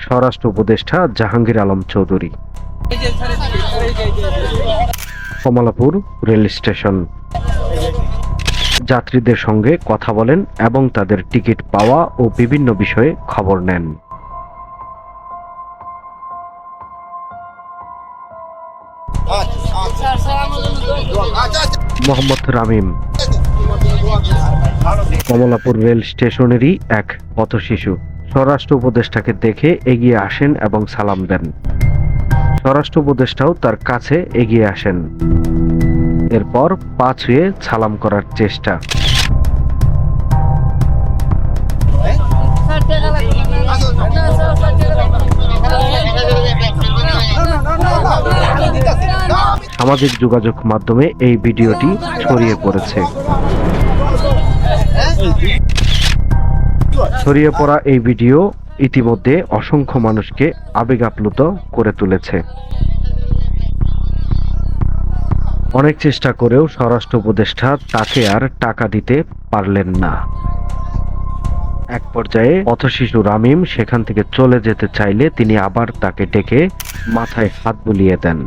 স্বরাষ্ট্র উপদেষ্টা Jahangir Alam Chowdhury. Kamalapur rail station. যাত্রীদের সঙ্গে কথা বলেন এবং তাদের টিকিট পাওয়া ও বিভিন্ন বিষয়ে খবর নেন। মোহাম্মদ রামিম কমলাপুর রেল স্টেশনেরই এক পথশিশু। স্বরাষ্ট্র উপদেষ্টাকে দেখে এগিয়ে আসেন এবং সালাম দেন। স্বরাষ্ট্র উপদেষ্টাও তার কাছে এগিয়ে আসেন। এরপর পা ছুঁয়ে সালাম করার চেষ্টা। সামাজিক যোগাযোগ মাধ্যমে এই ভিডিওটি ছড়িয়ে পড়েছে। ছড়িয়ে পড়া এই ভিডিও ইতিমধ্যে অসংখ্য মানুষকে আবেগ আপ্লুত করে তুলেছে। অনেক চেষ্টা করেও স্বরাষ্ট্র উপদেষ্টা তাকে আর টাকা দিতে পারলেন না। এক পর্যায়ে পথশিশু রামিম সেখান থেকে চলে যেতে চাইলে তিনি আবার তাকে ডেকে মাথায় হাত বুলিয়ে দেন।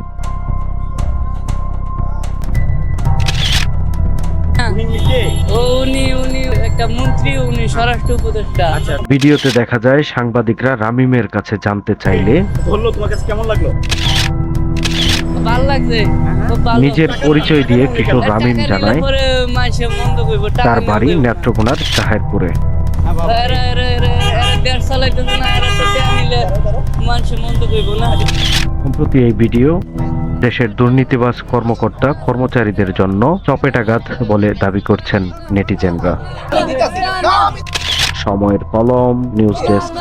ভিডিওতে দেখা যায় সাংবাদিকরা রামিমের কাছে জানতে চাইলে নিজের পরিচয় দিয়ে কিশোর রামিম জানায় তার বাড়ি নেত্রকোনার চাহেরপুরে। সম্প্রতি এই ভিডিও দেশের দুর্নীতিবাজ কর্মকর্তা কর্মচারীদের জন্য চপেটাঘাত বলে দাবি করছেন নেটিজেনরা। সময়ের কলম, নিউজ ডেস্ক।